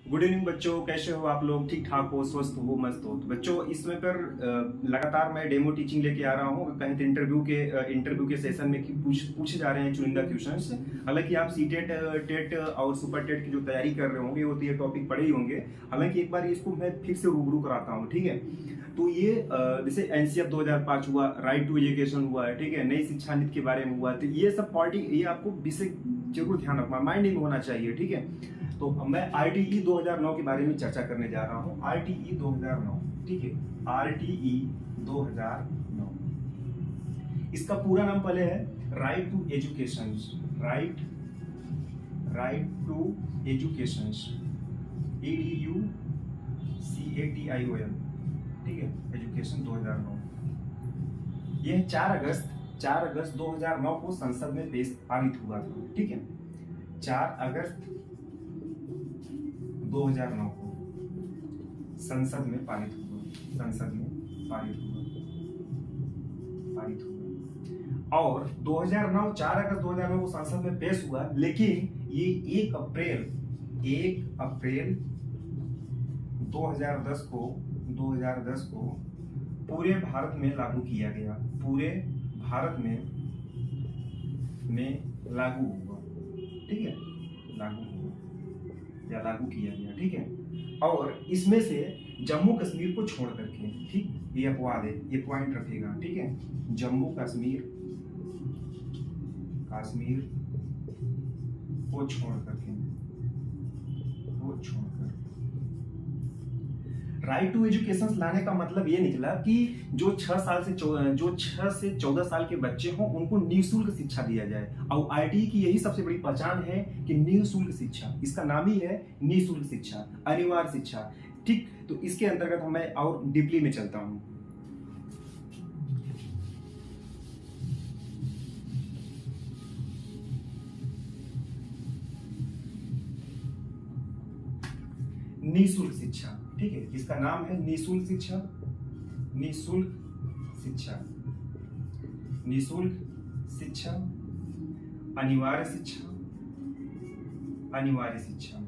Good evening बच्चों, कैसे हो आप लोग? ठीक ठाक हो, स्वस्थ हो, मस्त हो? तो बच्चों, इस समय पर लगातार मैं डेमो टीचिंग लेके आ रहा हूँ। कहीं तो इंटरव्यू के सेशन में पूछे जा रहे हैं चुनिंदा क्वेश्चंस। हालांकि आप सी टेट टेट और सुपर टेट की जो तैयारी कर रहे होंगे वो तो ये टॉपिक पढ़े ही होंगे। हालांकि एक बार इसको मैं फिर से रूबरू कराता हूँ, ठीक है? तो ये जैसे एनसीएफ 2005 हुआ, राइट टू एजुकेशन हुआ है, ठीक है, नई शिक्षा नीति के बारे में हुआ। तो ये सब पॉलिटी, ये आपको विषय जरूर ध्यान रखना, माइंड में होना चाहिए, ठीक है? तो मैं आरटीई 2009 के बारे में चर्चा करने जा रहा हूँ। आरटीई 2009, ठीक है, आरटीई 2009। इसका पूरा नाम पहले है right to education. Right to education, EDUCATION, ठीक है, एजुकेशन 2009। यह 4 अगस्त 2009 को संसद में पारित हुआ था, ठीक है? 4 अगस्त 2009 को संसद में पारित हुआ, और 2009 4 अगस्त 2009 को संसद में पेश हुआ। लेकिन ये 1 अप्रैल 2010 को पूरे भारत में लागू किया गया। पूरे भारत में लागू हुआ, ठीक है, लागू किया गया, ठीक है? और इसमें से जम्मू कश्मीर को छोड़ करके, ठीक, ये अपवाद है, ये पॉइंट रखेगा, ठीक है? जम्मू कश्मीर को छोड़ करके राइट टू एजुकेशन लाने का मतलब ये निकला कि जो 6 से 14 साल के बच्चे हों उनको निःशुल्क शिक्षा दिया जाए। और आईटी की यही सबसे बड़ी पहचान है कि निःशुल्क शिक्षा, इसका नाम ही है निःशुल्क शिक्षा, अनिवार्य शिक्षा, ठीक? तो इसके अंतर्गत मैं और डीपली में चलता हूं। निःशुल्क शिक्षा, ठीक है, इसका नाम है निःशुल्क शिक्षा। अनिवार्य शिक्षा,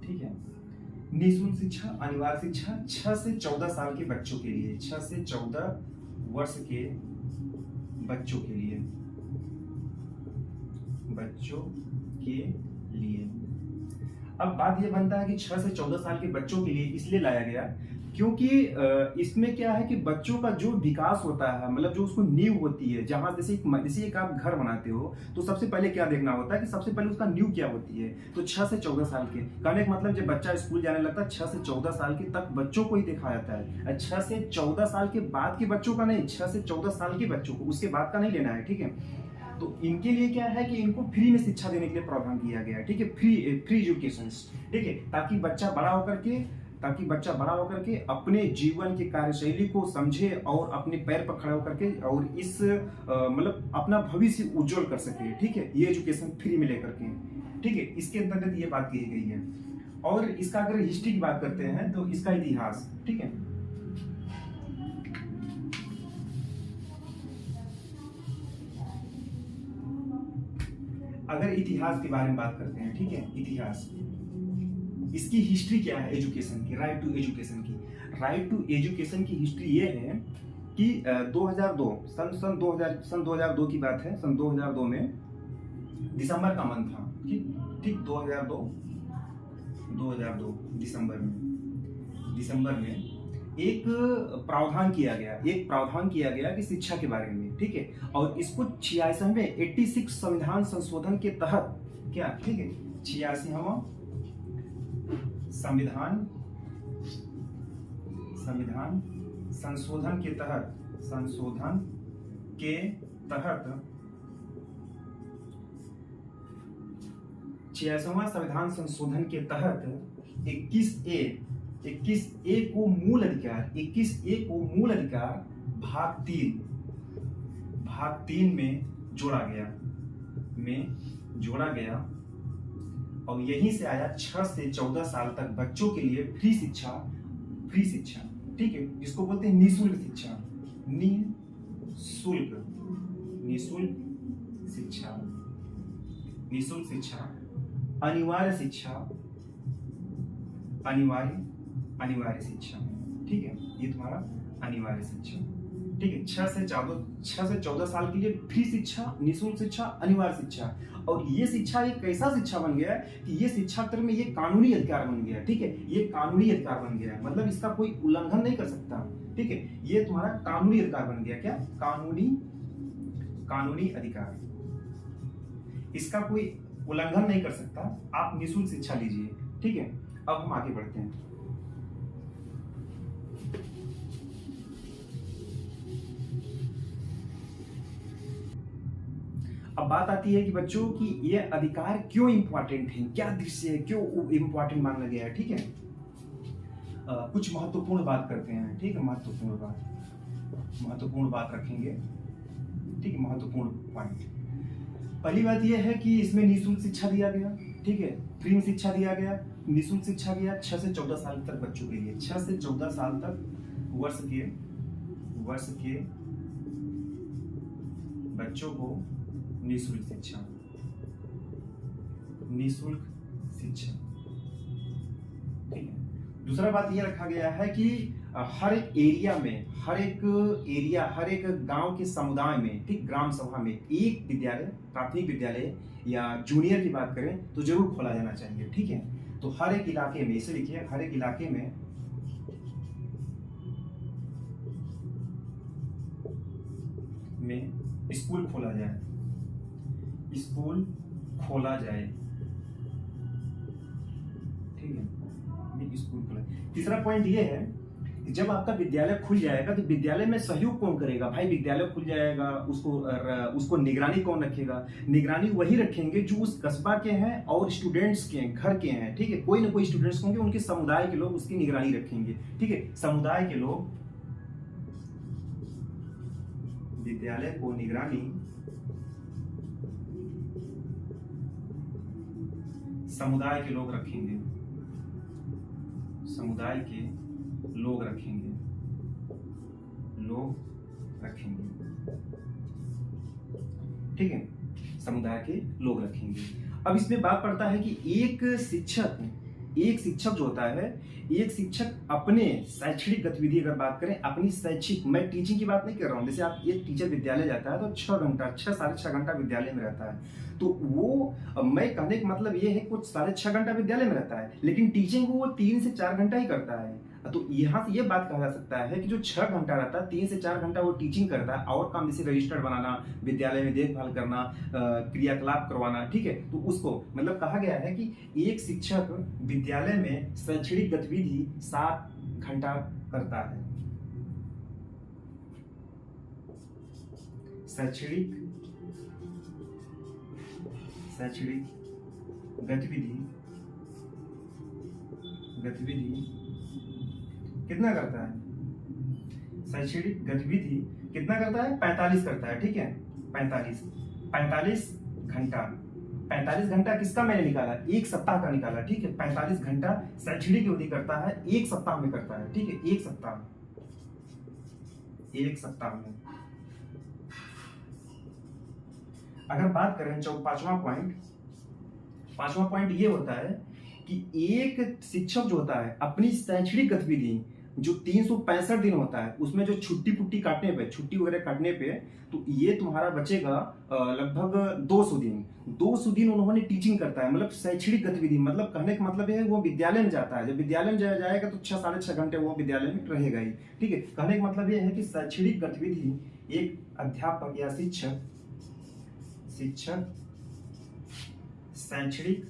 ठीक है? निःशुल्क शिक्षा, अनिवार्य शिक्षा 6 से 14 साल के बच्चों के लिए, 6 से 14 वर्ष के बच्चों के लिए, अब बात ये बनता है कि 6 से 14 साल के बच्चों के लिए इसलिए लाया गया क्योंकि इसमें क्या है कि बच्चों का जो विकास होता है, मतलब जो उसको नींव होती है, जहां जैसे एक आप घर बनाते हो तो सबसे पहले क्या देखना होता है कि सबसे पहले उसका नींव क्या होती है। तो 6 से 14 साल के कहने का मतलब जब बच्चा स्कूल जाने लगता है 6 से 14 साल के तक बच्चों को ही देखा जाता है। 6 से 14 साल के बाद के बच्चों का नहीं, 6 से 14 साल के बच्चों को, उसके बाद का नहीं लेना है, ठीक है? तो इनके लिए क्या है कि इनको फ्री में शिक्षा देने के लिए प्रावधान किया गया है, ठीक है? फ्री एजुकेशन, ठीक है, ताकि बच्चा बड़ा होकर के अपने जीवन की कार्यशैली को समझे और अपने पैर पर खड़ा होकर के और इस मतलब अपना भविष्य उज्जवल कर सके, ठीक है? ये एजुकेशन फ्री में लेकर के, ठीक है? इसके अंतर्गत ये बात कही गई है। और इसका अगर हिस्ट्री की बात करते हैं तो इसका इतिहास, ठीक है, अगर इतिहास के बारे में बात करते हैं, ठीक है, इतिहास, इसकी हिस्ट्री क्या है एजुकेशन की, राइट टू एजुकेशन की? राइट टू एजुकेशन की हिस्ट्री ये है कि 2002 सन 2002 की बात है। सन 2002 में दिसंबर का मंथ था, ठीक, 2002 दिसंबर में एक प्रावधान किया गया कि शिक्षा के बारे में, ठीक है? और इसको 86वें संविधान संशोधन के तहत, क्या, ठीक है, 86वां संविधान संशोधन के तहत 86वां संविधान संशोधन के तहत 21A को मूल अधिकार भाग 3 में जोड़ा गया और यहीं से आया 6 से 14 साल तक बच्चों के लिए फ्री शिक्षा, ठीक है, जिसको बोलते हैं निःशुल्क शिक्षा, निःशुल्क शिक्षा अनिवार्य शिक्षा, अनिवार्य शिक्षा, ठीक है, ये तुम्हारा अनिवार्य शिक्षा, ठीक है। 6 से 14 साल के लिए फ्री शिक्षा, निःशुल्क शिक्षा, अनिवार्य शिक्षा। और ये शिक्षा एक ऐसा शिक्षा बन गया है कि ये शिक्षा क्षेत्र में ये कानूनी अधिकार बन गया है, ठीक है, ये कानूनी अधिकार बन गया है, मतलब इसका कोई उल्लंघन नहीं कर सकता, ठीक है, ये तुम्हारा कानूनी अधिकार बन गया। क्या? कानूनी अधिकार, इसका कोई उल्लंघन नहीं कर सकता। आप निःशुल्क शिक्षा लीजिए, ठीक है। अब हम आगे बढ़ते हैं। अब बात आती है कि बच्चों की ये अधिकार क्यों इंपॉर्टेंट है, क्या दृश्य है, क्यों इंपॉर्टेंट माना गया है, ठीक है। कुछ महत्वपूर्ण बात करते हैं, ठीक है, महत्वपूर्ण बात रखेंगे, ठीक है, महत्वपूर्ण पॉइंट। पहली बात यह है कि इसमें निःशुल्क शिक्षा दिया गया, ठीक है, फ्री में शिक्षा दिया गया, निःशुल्क शिक्षा दिया 6 से 14 साल तक बच्चों के लिए, 6 से 14 साल तक वर्ष के बच्चों को निःशुल्क शिक्षा, ठीक है। दूसरा बात यह रखा गया है कि हर एक एरिया में, हर एक गांव के समुदाय में, ठीक, ग्राम सभा में एक विद्यालय, प्राथमिक विद्यालय या जूनियर की बात करें तो जरूर खोला जाना चाहिए, ठीक है। तो हर एक इलाके में, इसे लिखिए, हर एक इलाके में स्कूल खोला जाए, ठीक है, स्कूल खोला। तीसरा पॉइंट ये है कि जब आपका विद्यालय खुल जाएगा तो विद्यालय में सहयोग कौन करेगा? भाई विद्यालय खुल जाएगा, उसको निगरानी कौन रखेगा? निगरानी वही रखेंगे जो उस कस्बा के हैं और स्टूडेंट्स के हैं, घर के हैं, ठीक है। कोई ना कोई स्टूडेंट्स होंगे, उनके समुदाय के लोग उसकी निगरानी रखेंगे, ठीक है। समुदाय के लोग विद्यालय को निगरानी, समुदाय के लोग रखेंगे, ठीक है, समुदाय के लोग रखेंगे। अब इसमें बात पड़ता है कि एक शिक्षक जो होता है, एक शिक्षक अपने शैक्षणिक गतिविधि, अगर बात करें अपनी शैक्षिक, मैं टीचिंग की बात नहीं कर रहा हूँ, जैसे आप एक टीचर विद्यालय जाता है तो 6 साढ़े 6 घंटा विद्यालय में रहता है, तो वो, मैं कहने का मतलब ये है कुछ 6.5 घंटा विद्यालय में रहता है, लेकिन टीचिंग को वो 3 से 4 घंटा ही करता है। तो यहाँ से ये बात कहा जा सकता है कि जो 6 घंटा रहता है, 3 से 4 घंटा वो टीचिंग करता है, और काम जैसे रजिस्टर बनाना, विद्यालय में देखभाल करना, क्रियाकलाप करवाना, ठीक है। तो उसको मतलब कहा गया है कि एक शिक्षक विद्यालय में शैक्षणिक गतिविधि 7 घंटा करता है। शैक्षणिक गतिविधि कितना करता है? शैक्षणिक गतिविधि कितना करता है? 45 करता है, ठीक है, 45 घंटा। 45 घंटा किसका मैंने निकाला? एक सप्ताह का निकाला, ठीक है। 45 घंटा शैक्षणिक अवधि करता है, एक सप्ताह में करता है, ठीक है, एक सप्ताह में। अगर बात करें पांचवा पॉइंट ये होता है कि एक शिक्षक जो होता है अपनी शैक्षणिक गतिविधि जो 365 दिन होता है, उसमें जो छुट्टी वगैरह काटने पे, तो ये तुम्हारा बचेगा लगभग 200 दिन उन्होंने टीचिंग करता है, मतलब शैक्षणिक गतिविधि, मतलब कहने का मतलब है वो विद्यालय में जाता है। जब विद्यालय में जाएगा तो 6 साढ़े 6 घंटे वो विद्यालय में रहेगा ही, ठीक है। कहने का मतलब ये है कि शैक्षणिक गतिविधि एक अध्यापक या शिक्षक शैक्षणिक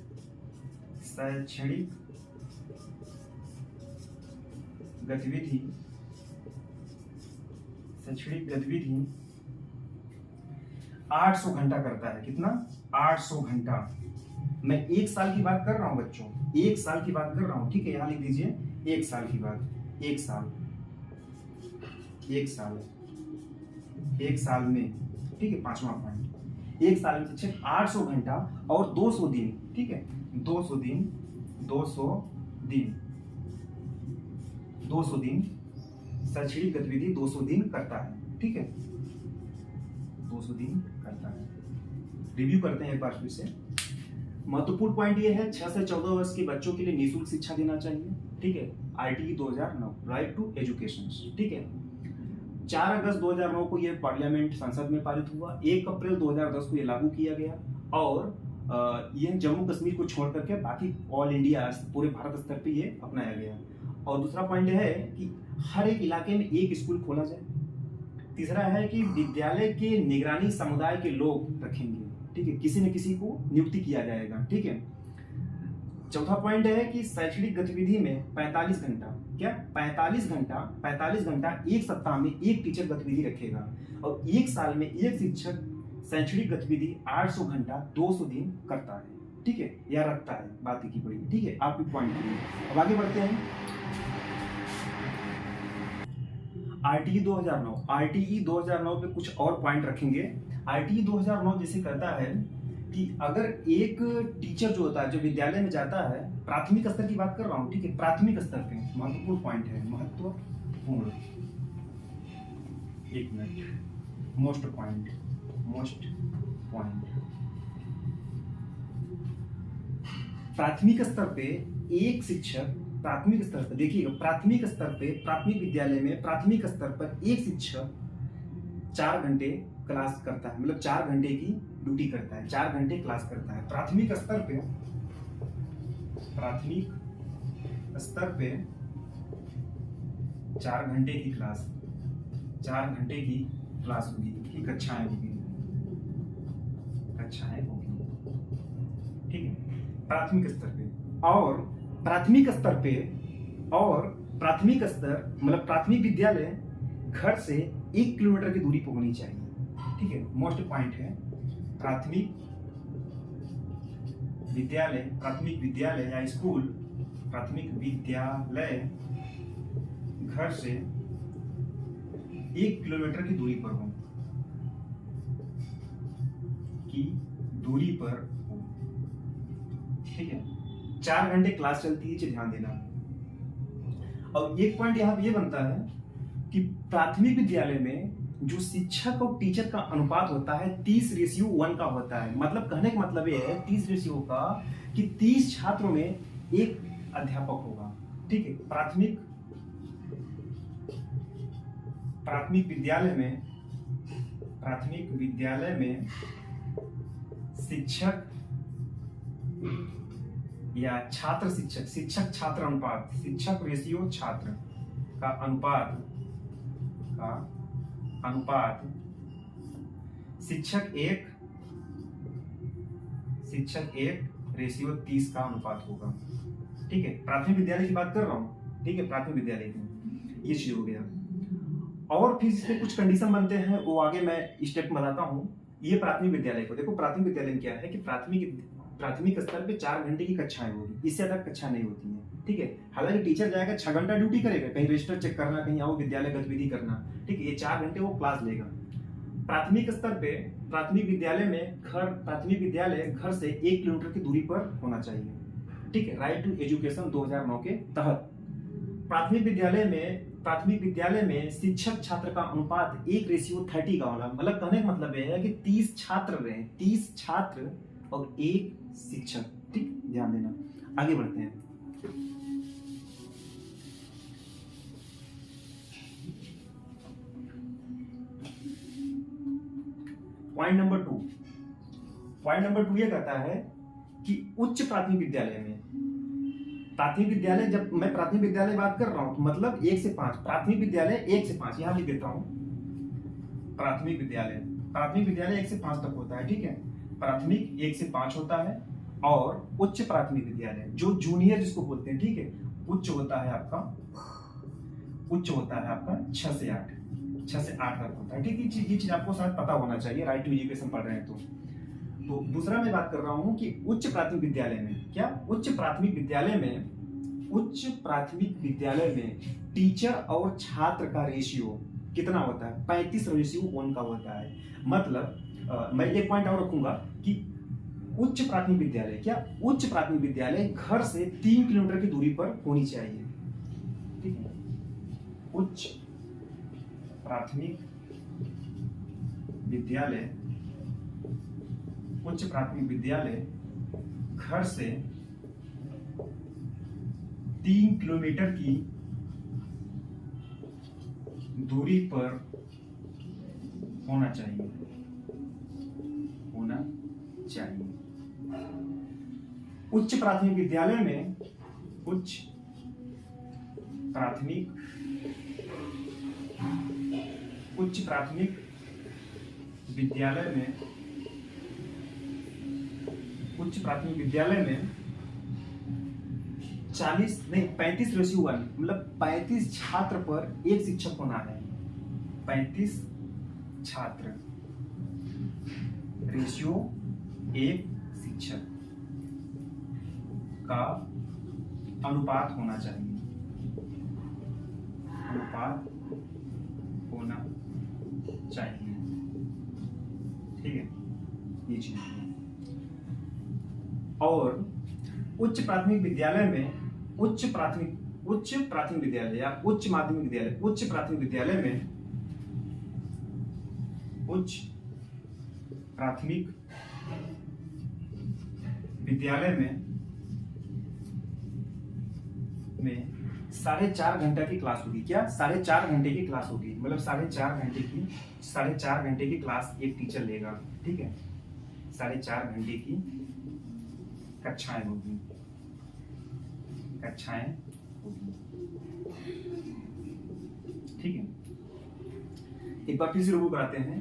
गतिविधि 800 घंटा करता है। कितना? 800 घंटा। मैं 1 साल की बात कर रहा हूं बच्चों, 1 साल की बात कर रहा हूं, ठीक है। यहां लिख दीजिए 1 साल की बात, 1 साल में, ठीक है। 5वां पॉइंट, 1 साल में शिक्षक 800 घंटा और 200 दिन, ठीक है, 200 दिन शैक्षणिक गतिविधि 200 दिन करता है, ठीक है, 200 दिन करता है। रिव्यू करते हैं एक बार फिर से। महत्वपूर्ण पॉइंट ये है 6 से 14 वर्ष के बच्चों के लिए निःशुल्क शिक्षा देना चाहिए, ठीक है। आरटीई 2009, राइट टू एजुकेशन, ठीक है। 4 अगस्त 2009 को ये पार्लियामेंट संसद में पारित हुआ। 1 अप्रैल 2010 को ये लागू किया गया और ये जम्मू कश्मीर को छोड़ करके बाकी ऑल इंडिया पूरे भारत स्तर पे ये अपनाया गया। और दूसरा पॉइंट है कि हर एक इलाके में एक स्कूल खोला जाए। तीसरा है कि विद्यालय के निगरानी समुदाय के लोग रखेंगे, ठीक है, किसी न किसी को नियुक्ति किया जाएगा, ठीक है। चौथा पॉइंट है कि शैक्षणिक गतिविधि में 45 घंटा, क्या 45 घंटा एक सप्ताह में एक टीचर गतिविधि रखेगा और एक साल में एक शिक्षक शैक्षणिक गतिविधि 800 घंटा 200 दिन करता है, ठीक है, या रखता है, बात की पड़ी, ठीक है। आप भी पॉइंट करिए। अब आगे बढ़ते हैं। आरटीई 2009 पे कुछ और पॉइंट रखेंगे। आरटीई 2009 जैसे कहता है कि अगर एक टीचर जो होता है, जो विद्यालय में जाता है, प्राथमिक स्तर की बात कर रहा हूँ, ठीक है, प्राथमिक स्तर पे महत्वपूर्ण पॉइंट है, महत्वपूर्ण, एक मिनट, मोस्ट पॉइंट, प्राथमिक स्तर पे एक शिक्षक, प्राथमिक स्तर पर देखिएगा, प्राथमिक स्तर पे, प्राथमिक विद्यालय में प्राथमिक स्तर पर एक शिक्षक 4 घंटे क्लास करता है, मतलब 4 घंटे की ड्यूटी करता है, 4 घंटे क्लास करता है। प्राथमिक स्तर पे 4 घंटे की क्लास, 4 घंटे की क्लास होगी, की कक्षाएं होगी, ठीक है, प्राथमिक स्तर पे। और प्राथमिक स्तर मतलब प्राथमिक विद्यालय घर से 1 किलोमीटर की दूरी पर होनी चाहिए, ठीक है, मोस्ट पॉइंट है। प्राथमिक विद्यालय या स्कूल, प्राथमिक विद्यालय घर से 1 किलोमीटर की दूरी पर हो, ठीक है। 4 घंटे क्लास चलती है, ध्यान देना। और एक पॉइंट यहाँ ये बनता है कि प्राथमिक विद्यालय में जो शिक्षक और टीचर का अनुपात होता है 30:1 का होता है। मतलब कहने का मतलब ये है 30 का कि 30 छात्रों में एक अध्यापक होगा, ठीक है। प्राथमिक विद्यालय में शिक्षक या शिक्षक छात्र अनुपात, शिक्षक रेशियो छात्र का अनुपात शिक्षक 1 रेशियो 30 का अनुपात होगा, ठीक है। प्राथमिक विद्यालय की बात कर रहा हूँ, ठीक है, प्राथमिक विद्यालय की ये चीज हो गया। और फिर इसमें कुछ कंडीशन बनते हैं, वो आगे मैं स्टेप बताता हूँ। ये प्राथमिक विद्यालय को देखो, प्राथमिक विद्यालय में क्या है कि प्राथमिक स्तर पे 4 घंटे की कक्षाएं होगी, इससे ज्यादा कक्षा नहीं होती है, ठीक है। हालांकि टीचर जाएगा 6 घंटा ड्यूटी करेगा, कहीं रजिस्टर चेक करना, कहीं आओ विद्यालय गतिविधि करना, ठीक है, ये 4 घंटे वो क्लास लेगा। प्राथमिक स्तर पे प्राथमिक विद्यालय घर से 1 किलोमीटर की दूरी पर होना चाहिए, ठीक है, राइट टू एजुकेशन 2009 के तहत। प्राथमिक विद्यालय में शिक्षक छात्र का अनुपात 1:30 का होना, मतलब कहने का मतलब यह है कि 30 छात्र रहे, 30 छात्र और 1 शिक्षक, ठीक, ध्यान देना। आगे बढ़ते हैं। पॉइंट नंबर 2 ये कहता है कि उच्च प्राथमिक विद्यालय जब मैं प्राथमिक विद्यालय बात कर रहा हूं तो मतलब 1 से 5, प्राथमिक विद्यालय 1 से 5 यहां लिख देता हूं। प्राथमिक विद्यालय 1 से 5 तक होता है, ठीक है, प्राथमिक 1 से 5 होता है। और उच्च प्राथमिक विद्यालय जो जूनियर जिसको बोलते हैं, ठीक है, उच्च होता है आपका 6 से 8 तक होता है, ठीक है। ये चीज आपको शायद पता होना चाहिए, राइट टू एजुकेशन पढ़ रहे हैं तो दूसरा मैं बात कर रहा हूं कि उच्च प्राथमिक विद्यालय में टीचर और छात्र का रेशियो कितना होता है, 35:1 का होता है। मतलब मैं एक पॉइंट और रखूंगा कि उच्च प्राथमिक विद्यालय घर से 3 किलोमीटर की दूरी पर होनी चाहिए, ठीक है। उच्च प्राथमिक विद्यालय घर से 3 किलोमीटर की दूरी पर होना चाहिए, होना चाहिए। उच्च प्राथमिक विद्यालय में, उच्च प्राथमिक विद्यालय में, उच्च प्राथमिक विद्यालय में 35:1, मतलब 35 छात्र पर एक शिक्षक होना है। 35 छात्र रेशियो 1 शिक्षक का अनुपात होना चाहिए, अनुपात होना चाहिए। ठीक है, ये चीज। और उच्च प्राथमिक विद्यालय में, उच्च प्राथमिक विद्यालय या उच्च माध्यमिक विद्यालय, उच्च प्राथमिक विद्यालय में, उच्च प्राथमिक विद्यालय में 4.5 घंटा की क्लास होगी। क्या? 4.5 घंटे की क्लास होगी, मतलब 4.5 घंटे की क्लास एक टीचर लेगा। ठीक है, 4.5 घंटे की कक्षाएं होगी, ठीक है। एक बार फिर से रिव्यू कराते हैं।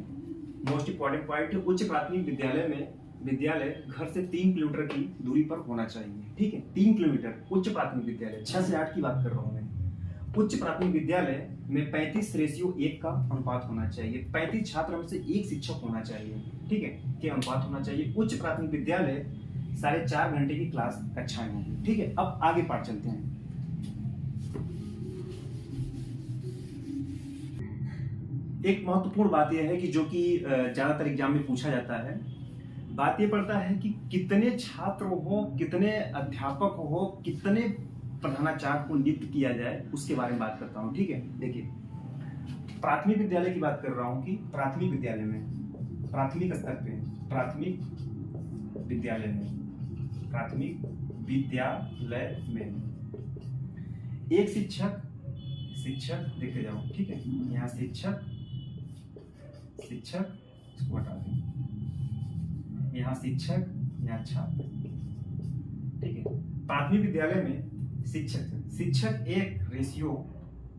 मोस्ट इंपॉर्टेंट पॉइंट, उच्च प्राथमिक विद्यालय में विद्यालय घर से 3 किलोमीटर की दूरी पर होना चाहिए। ठीक है, 3 किलोमीटर उच्च प्राथमिक विद्यालय, 6 से 8 की बात कर रहा हूं मैं। उच्च प्राथमिक विद्यालय में 35:1 का अनुपात होना चाहिए। 35 छात्र में से एक शिक्षक होना चाहिए। ठीक है, के अनुपात होना चाहिए। उच्च प्राथमिक विद्यालय 4.5 घंटे की क्लास कक्षाएं होंगी। ठीक है, अब आगे पाठ चलते हैं। एक महत्वपूर्ण बात यह है कि जो कि ज्यादातर एग्जाम में पूछा जाता है, बात ये पड़ता है कि कितने छात्र हो, कितने अध्यापक हो, कितने प्रधानाचार्य को नियुक्त किया जाए, उसके बारे में बात करता हूं। ठीक है, देखिए प्राथमिक विद्यालय की बात कर रहा हूं कि प्राथमिक विद्यालय में, प्राथमिक स्तर पे, प्राथमिक विद्यालय में एक शिक्षक देखते जाओ। ठीक है, यहाँ शिक्षक इसको हटा दें, यहाँ शिक्षक, यहाँ छात्र। ठीक है, प्राथमिक विद्यालय में शिक्षक एक रेशियो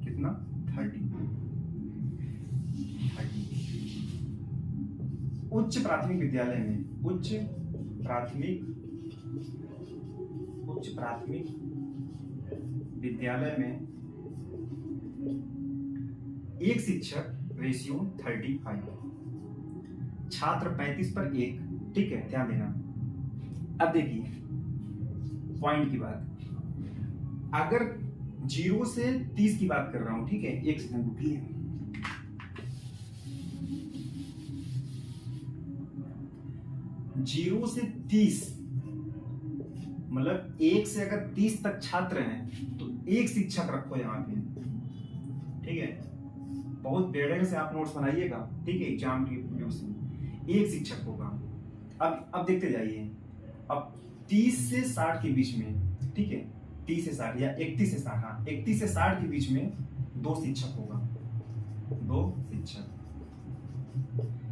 कितना 30। उच्च प्राथमिक विद्यालय में, उच्च प्राथमिक विद्यालय में एक शिक्षक रेशियो 35, छात्र 35 पर 1। ठीक है, ध्यान देना। अब देखिए पॉइंट की बात, अगर 0 से 30 की बात कर रहा हूं। ठीक है, एक सेकंड रुकिए। 0 से 30 मतलब 1 से अगर 30 तक छात्र हैं तो एक शिक्षक रखो यहाँ पे। ठीक है, बहुत बेड़े से आप नोट्स बनाइएगा। ठीक है, एग्जाम की एक शिक्षक होगा। अब देखते जाइए। अब 30 से 60 के बीच में, ठीक है, 30 से 60 या 31 से 60, हाँ 31 से 60 के बीच में 2 शिक्षक होगा, 2 शिक्षक।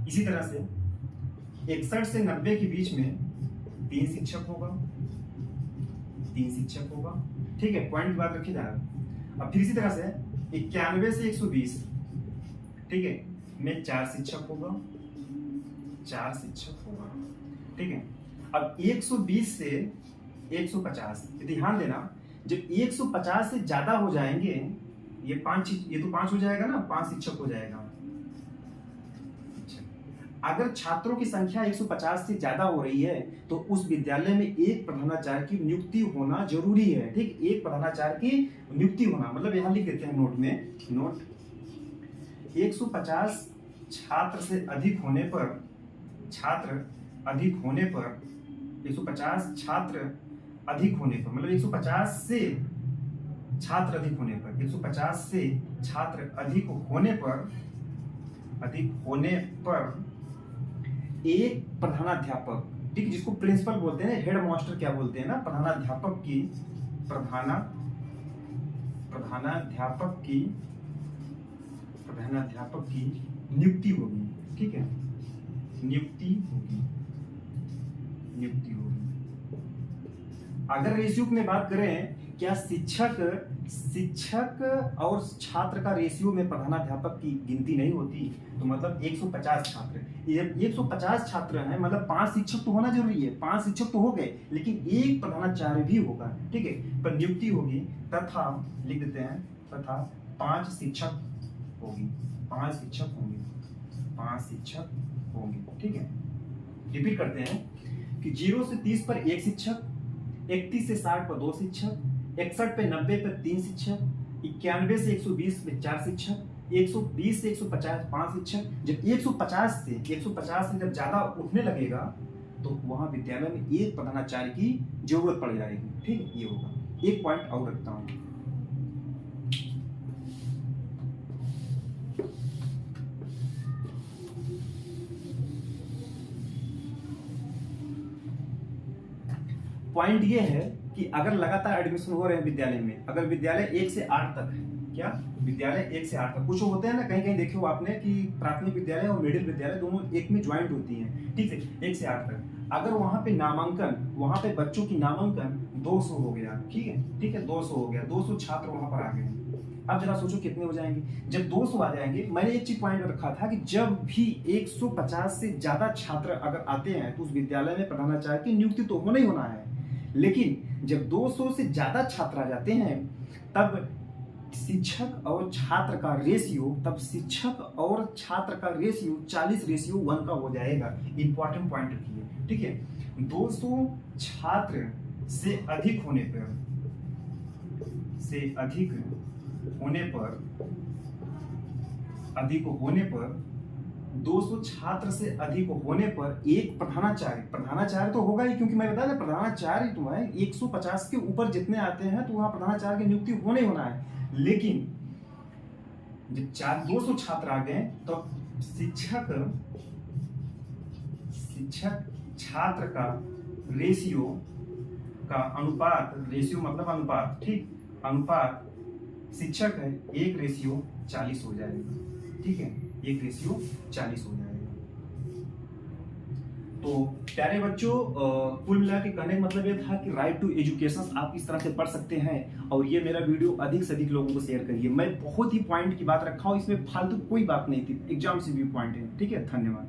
इसी तरह से 61 से 90 के बीच में 3 शिक्षक होगा, 3 शिक्षक होगा। ठीक है, पॉइंट की बात रखिए ध्यान। अब फिर इसी तरह से 91 से 120, ठीक है, में 4 शिक्षक होगा, 4 शिक्षक होगा। ठीक है, अब 120 से 150, ध्यान देना, जब 150 से ज्यादा हो जाएंगे, ये तो 5 हो जाएगा ना, 5 शिक्षक हो जाएगा। अगर छात्रों की संख्या 150 से ज्यादा हो रही है तो उस विद्यालय में एक प्रधानाचार्य की नियुक्ति होना जरूरी है। ठीक, एक प्रधानाचार्य की नियुक्ति होना, मतलब यहां लिख देते हैं नोट में, नोट 150 छात्र से अधिक होने पर, 150 छात्र अधिक होने पर, मतलब 150 से छात्र अधिक होने पर, 150 से छात्र अधिक होने पर एक प्रधानाध्यापक, ठीक है, जिसको प्रिंसिपल बोलते हैं, हेड मास्टर क्या बोलते हैं ना, प्रधानाध्यापक की नियुक्ति होगी। ठीक है, नियुक्ति होगी। अगर रेशियो में बात करें, क्या शिक्षक और छात्र का रेशियो में प्रधानाध्यापक की गिनती नहीं होती? तो मतलब 150 छात्र, ये 150 छात्र हैं, मतलब 5 शिक्षक तो होना जरूरी है, 5 शिक्षक तो हो गए, लेकिन एक प्रधानाचार्य भी होगा। ठीक है, पर नियुक्ति होगी तथा, लिख देते हैं, तथा 5 शिक्षक होंगे। ठीक है, रिपीट करते हैं कि 0 से 30 पर 1 शिक्षक, 31 से 60 पर 2 शिक्षक, 61 पे 90 पर 3 शिक्षक, 91 से 120 पे 4 शिक्षक, 120 से 150 5 शिक्षक। जब 150 से जब ज्यादा उठने लगेगा तो वहां विद्यालय में एक प्रधानाचार्य की जरूरत पड़ जाएगी। ठीक है, ये होगा। एक पॉइंट और रखता हूं, पॉइंट ये है कि अगर लगातार एडमिशन हो रहे हैं विद्यालय में, अगर विद्यालय 1 से 8 तक है, क्या विद्यालय 1 से 8 तक, कुछ होते हैं ना, कहीं कहीं देखे हो आपने कि प्राथमिक विद्यालय और मिडिल विद्यालय दोनों एक में ज्वाइंट होती हैं। ठीक है, 1 से 8 तक, अगर वहां पे वहां पे बच्चों की नामांकन 200 हो गया। ठीक है, 200 हो गया, 200 छात्र वहां पर आ गए। अब जरा सोचो कितने हो जाएंगे जब 200 आ जाएंगे। मैंने एक चीज पॉइंट रखा था कि जब भी 150 से ज्यादा छात्र अगर आते हैं तो उस विद्यालय में प्रधानाचार्य की नियुक्ति तो होना ही होना है, लेकिन जब 200 से ज्यादा छात्र आ जाते हैं तब शिक्षक और छात्र का रेशियो 40:1 का हो जाएगा। इंपॉर्टेंट पॉइंट रखिए। ठीक है, 200 छात्र से अधिक होने पर 200 छात्र से अधिक होने पर एक प्रधानाचार्य तो होगा ही, क्योंकि मैं बताया ना प्रधानाचार्य तो है। 150 के ऊपर जितने आते हैं तो वहां प्रधानाचार्य की नियुक्ति होने होना है, लेकिन जब 200 छात्र आ गए तो शिक्षक छात्र का रेशियो मतलब अनुपात। ठीक, अनुपात शिक्षक है 1:40 हो जाएगा। ठीक है, 1:40 हो जाएगा। तो प्यारे बच्चों, कुल मिला के कहने का मतलब ये था कि राइट टू एजुकेशन आप इस तरह से पढ़ सकते हैं, और ये मेरा वीडियो अधिक से अधिक लोगों को शेयर करिए। मैं बहुत ही पॉइंट की बात रखा हूं, इसमें फालतू कोई बात नहीं थी, एग्जाम से भी पॉइंट है। ठीक है, धन्यवाद।